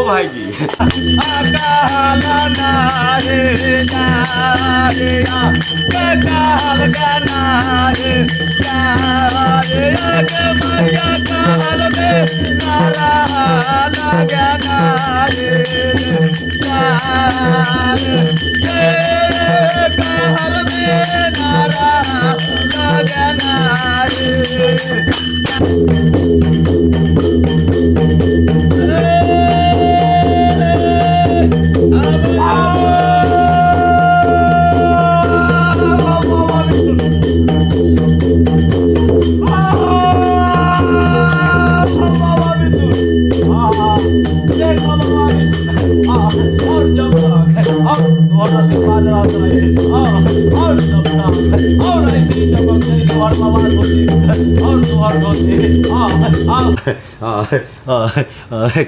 भाई जी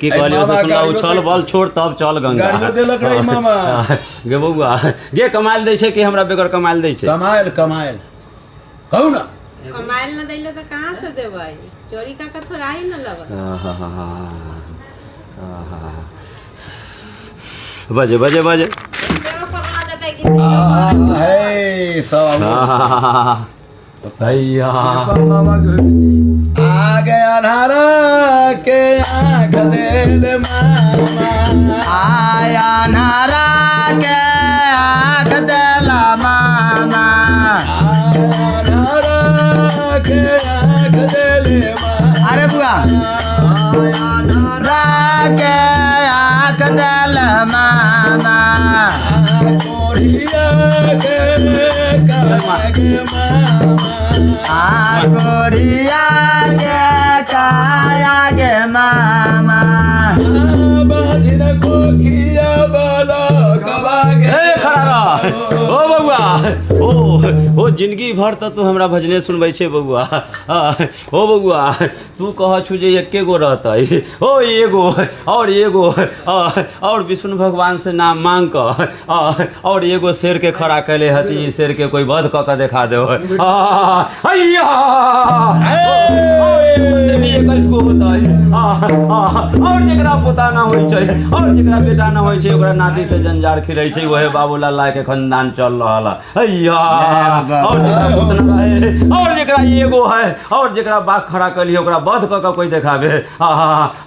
की कहलियो से सुनला उछल बल छोड़ तब चल गंगा गे बउआ गे कमाल दै छै कि हमरा बेगर कमाल दै छै कमाल कमाल कहू ना कमाल न दैले त कहां से देबै चोरी का थोड़ा ही न लगल बजे बजे बजे हे सब भैया आ गया नारा के आँख दिल मामा आया नारा के आँख दिल मामा नारा के आँख दिल मामा अरे बुआ नारा के आँख दिल मामा कोरिया के गोरिया के काया गे मामा बाजिन को किया बाला कबा गे खड़ा रह ओ बउआ ओ जिंदगी भर त तू हमरा भजने सुनबै छै बउआ ओ बउआ तू कह छु जे एके गो रहतै ओ एगो और विष्णु भगवान से नाम मांग क और एगो शेर के खड़ा कैले हती शेर के कोई वध क के देखा दो हैया और जेकरा पोता ना होइ छै और जेकरा बेटा ना होइ छै ओकरा नाती से जंजार खिलै छै ओहे बाबूलाल के खानदान चल रहल हैया और जेकरा पुत ना रहे और जेकरा एगो है और जेकरा बाग खड़ा कलिए ओकरा वध क के कोई देखाबे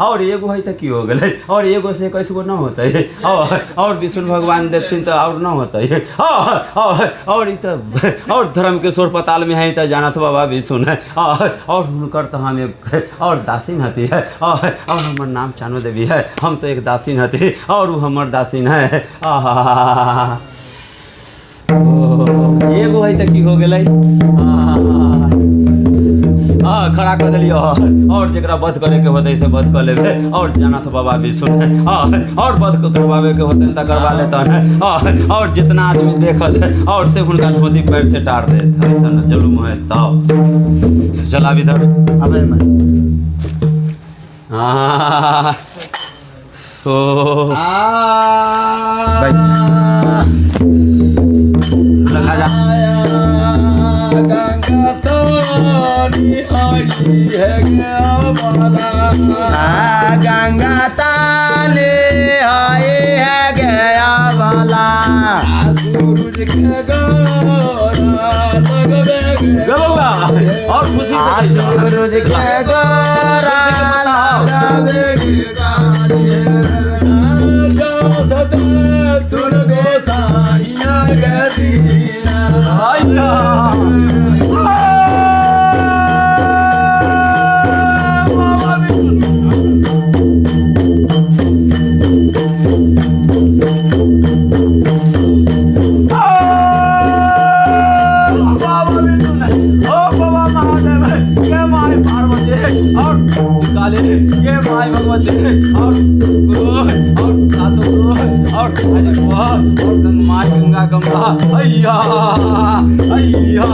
और एगो है त की हो गेलै और एगो से 21 गो ना होतै और विष्णु भगवान देथिन त और ना होतै और ई त और धर्म के सोर पताल में है त जानत बाबा विष्णु है और हुनकर त हम एक और दासीन हती है और हमर नाम चानो देवी है हम तो एक दासीन हती और वो हमर दासीन है एगो है त की हो गेलै खड़ा कर दिलियो और जरा वध करे के होते से वध कर लेबे और जानत बाबा विष्णु और वध करवावे के होते त करवा लेतन और जितना आदमी देखत और से हुनका धोती पैर से टार देत ऐसा जुलुम है तब चला इधर अबे मैं ओ भाई लगा जा गंगा तानी आई है गया वाला गंगा ताने आए है गया वाला सूरज के गोरा लगबे गबुआ और खुशी से सूरज के गोरा लगबे तुर गोसाइया गदीना आया और गंगा गंगा अय्या अय्या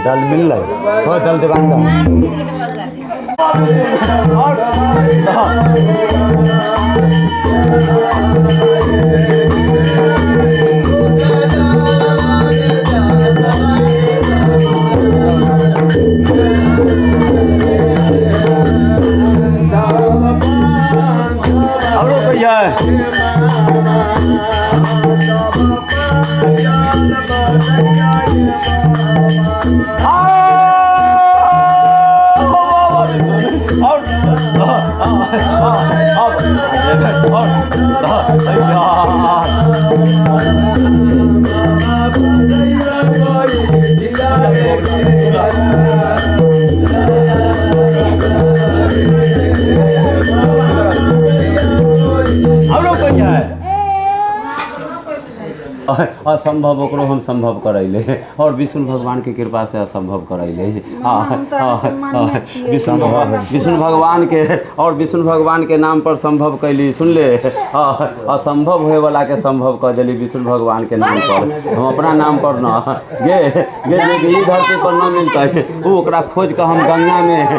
दल मिल रहा हो दल दुकानदार असंभव ओकरो हम संभव करैले और विष्णु भगवान के कृपा से असंभव करैले विष्णु भगवान के और विष्णु भगवान के नाम पर संभव कैली सुन ले असंभव होए वाला के संभव कर देली विष्णु भगवान के नाम पर हम अपना नाम पर न गे ई धरती पर न मिलते उ ओकरा खोज के हम गंगा में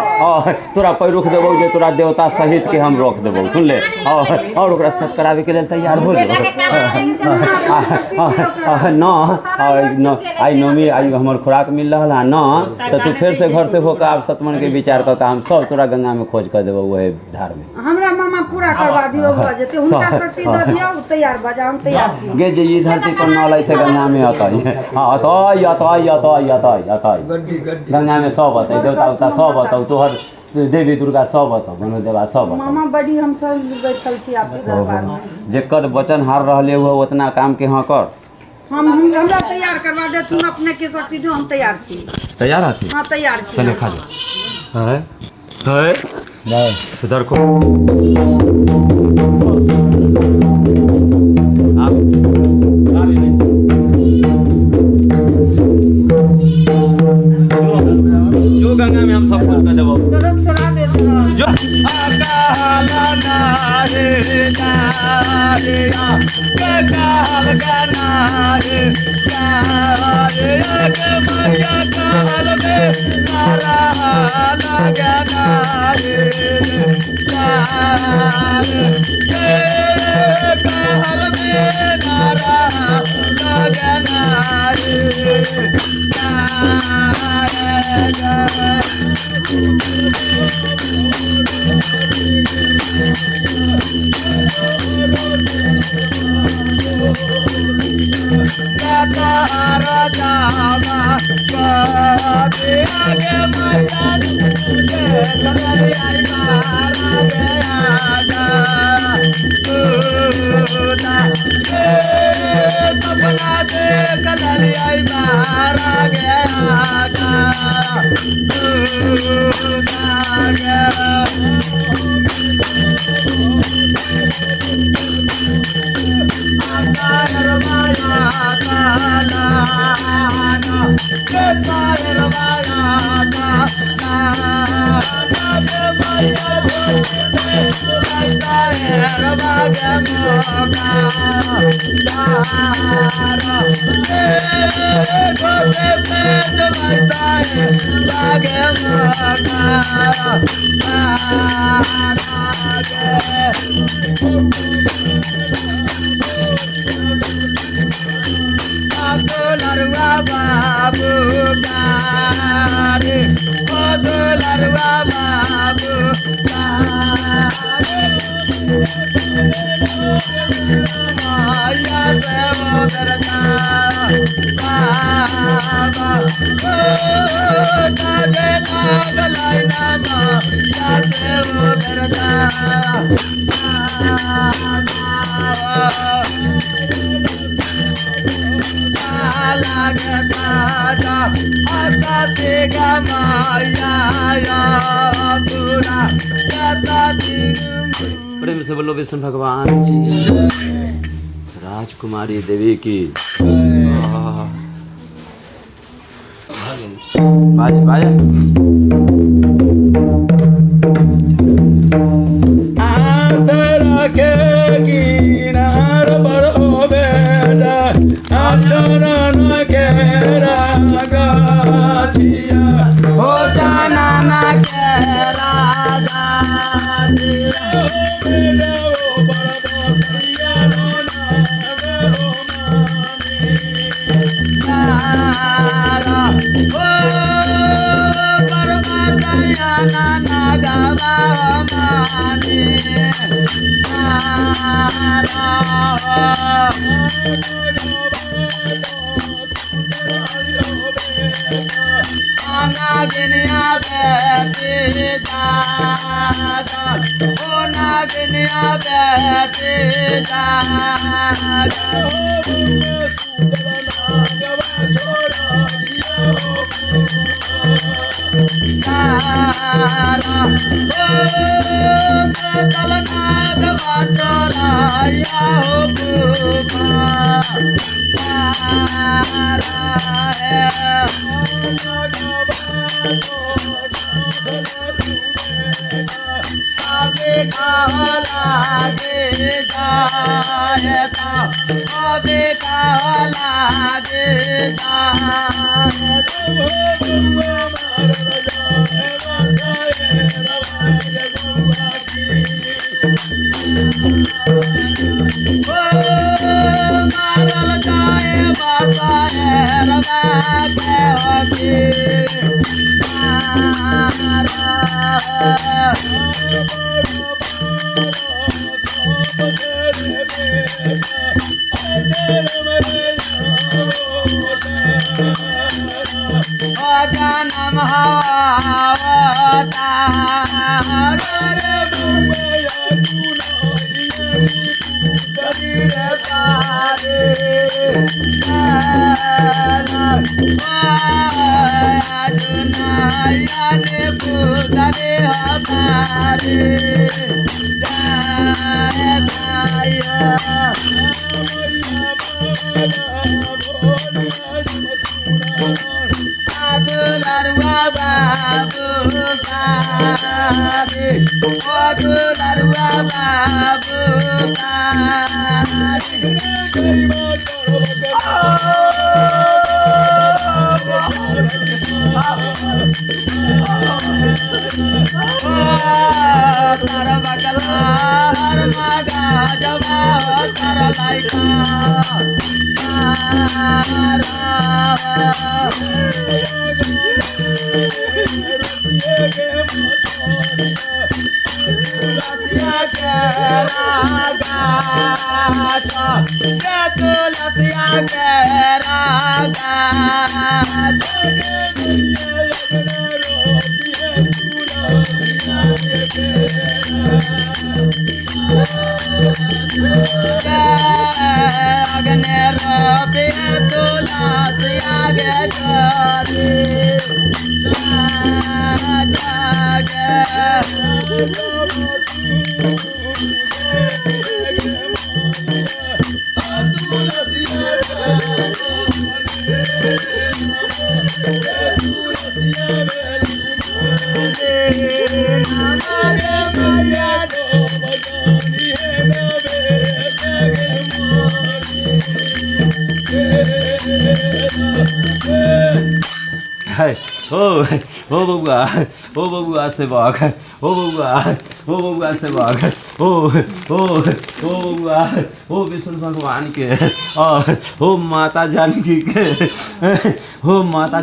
तोरा पैरुख देबो जे तोरा देवता सहित के हम रोक देबो सुन ले और ओकरा सत करावे के लेल तैयार हो न आई नौमी आई हमर खुराक मिल रहा है न तो तू फिर से घर से होकर आप सतमन के विचार कर हम सब तोरा गंगा में खोज कर देबो वही धार में हमरा मामा पूरा करवा दियो जते हुनका शक्ति द दियो तैयार बजा हम तैयार छी गे जे ई धरती पर न लै से गंगा में अतै अतै गंगा में सब अतै देवता उता सब अतौ तोहर देवी दुर्गा सब अतौ बनो देवा सब अतौ मामा बड़ी हम सब बैठल छी आपके दरबार में जेकर वचन हार रहले हुआ उतना काम के हाँ कर हम हमरा तैयार करवा दे तुम अपने के शक्ति दो हम तैयार छी तैयार आती हां तैयार छी चले खा ले है नहीं इधर को जो गंगा में हम सब कुछ कर देबो छोड़ा दे जो Nara प्रेम से बोलो विष्णु भगवान की राजकुमारी देवी की बाजे बाजे आसरा के किनार पर हो बेटा आचरण के रागाचिया हो जाना ना के राजा ओ बबुआ से बाग ओ बबुआ से बाग ओ बबुआ ओ विष्णु भगवान के ओ माता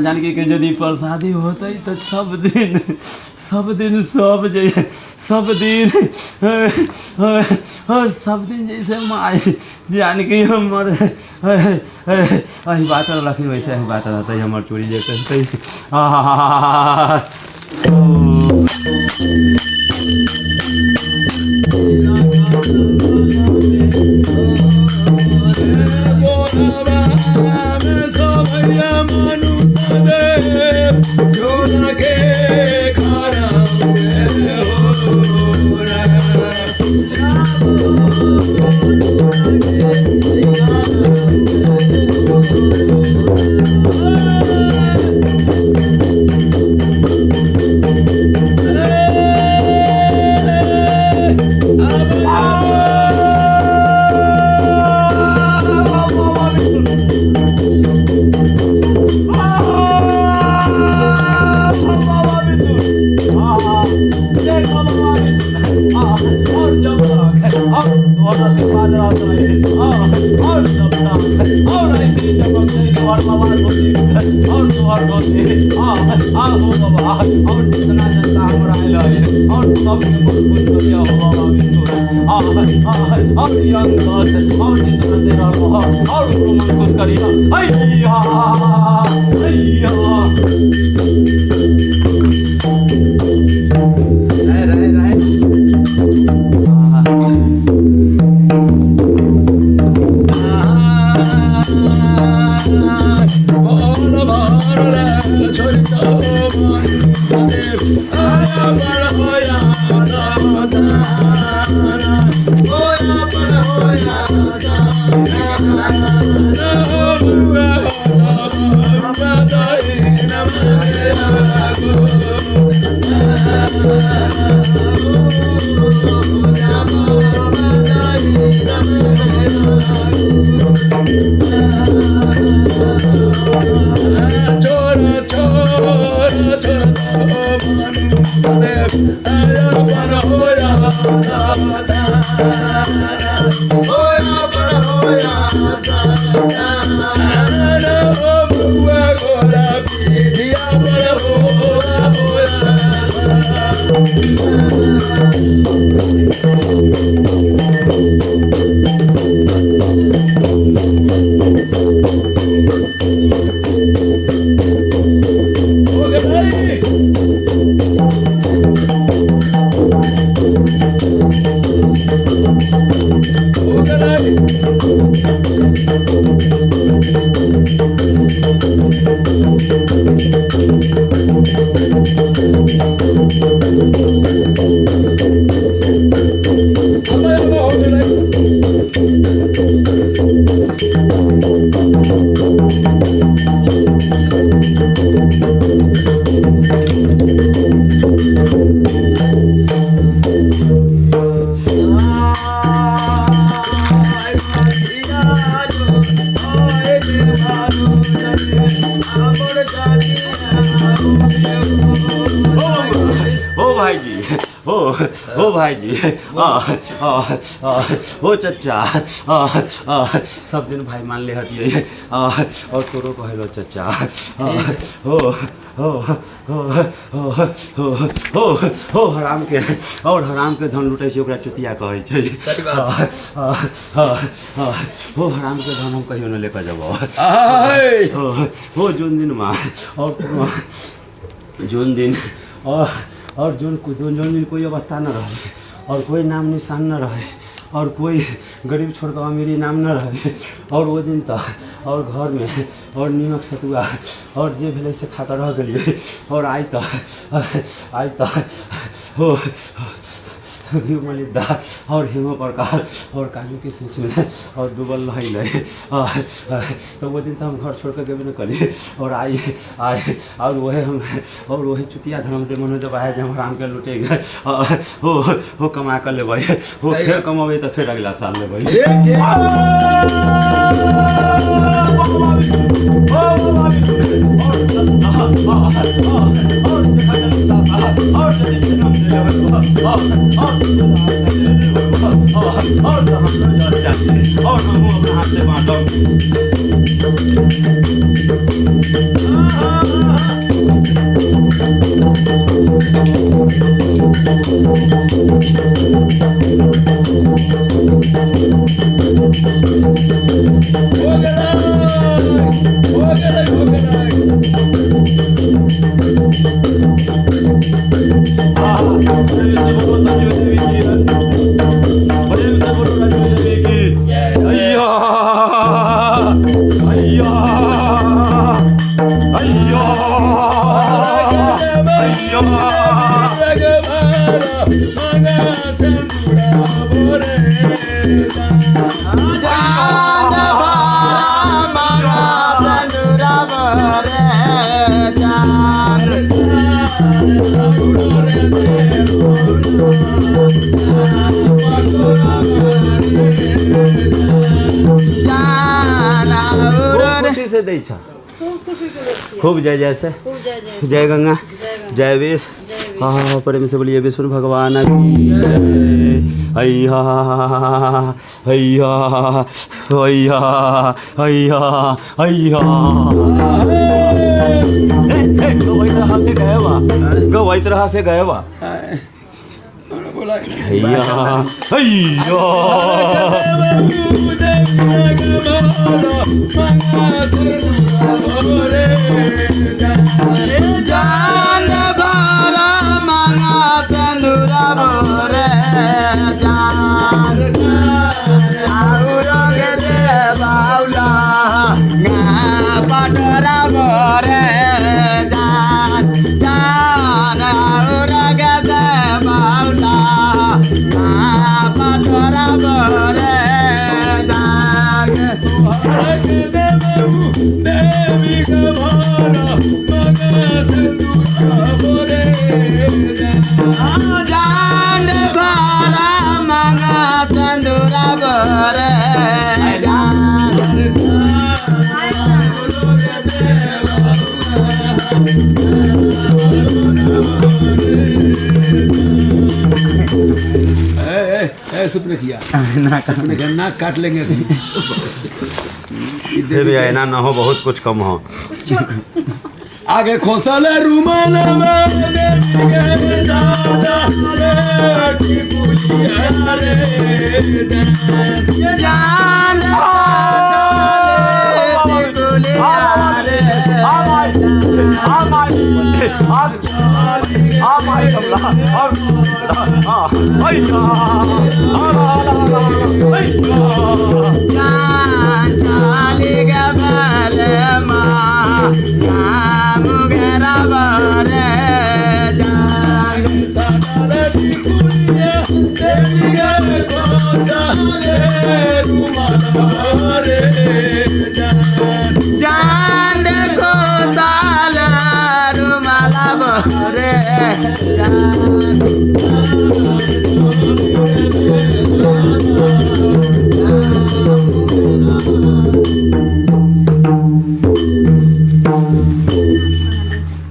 जानकी के यदि प्रसादी होते तो सब दिन जैसे माँ जानकी हमर अही बात रखी वैसे अही बात रहते हमर चोरी जे करते Yeah. भाई जी हो चचा सब दिन भाई मान ले हतिए और तोरो कहलो चचा हो हराम के और हराम के धन लुटै छै ओकरा चुतिया कहै छै हो हराम के धन हम कहियो न लेकर जब हो जोन दिन में और जोन दिन और जोन दिन कोई अवस्था न रहे और कोई नाम निशान न रहे और कोई गरीब छोड़ कर अमीरी नाम न रहे और वो दिन तक और घर में और नीमक सतुआ और जे भेले से खाता रह गलिए और आई तक हो घी मलिदा और हेमो प्रकार और काजू के शीश में और डूबल रही तो वो दिन तो हम घर छोड़ कर गए न करी और आए और वही चुतिया धर्म दे मनो जब आए जब हराम के लुटे गए हो कमा कर ले भाई हो फिर कमाबे तो फिर अगला साल ले भाई और हम अपने हाथ से बांटो से दै छ खूब जय जय से जय गंगा जय विष हाँ प्रेम से बोलिए विष्णु भगवान की हैया हैया हैया हैया हैया वही तरह से गए बा हैया हैया जान बारा मांगा चंदुरा बोरे जान आउरो के बाउला ना पटरा बोरे जान जान आउरो के बाउला ना पटरा बोरे जान देवी गवारा जान बारा मांगा चंदुरा बोरे सुपने किया नाक काट लेंगे ना न हो बहुत कुछ कम हो आगे खोसले रुमाल जान को साल रुमाला बोरे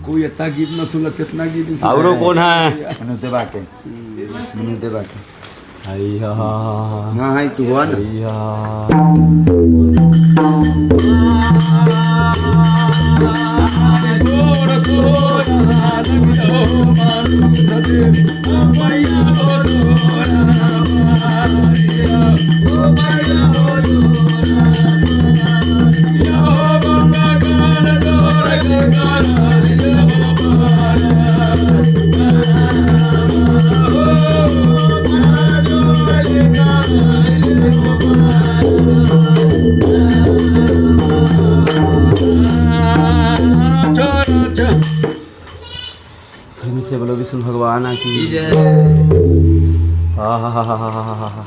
कोई इतना गीत न सुनत कितना गीत औरो कौन है अनुते बाके दे बाटे अय्या हाँ है तू हुआ ना अय्या फिर से बोलो विष्णु भगवान की जय हा हा हा हा हा हा हा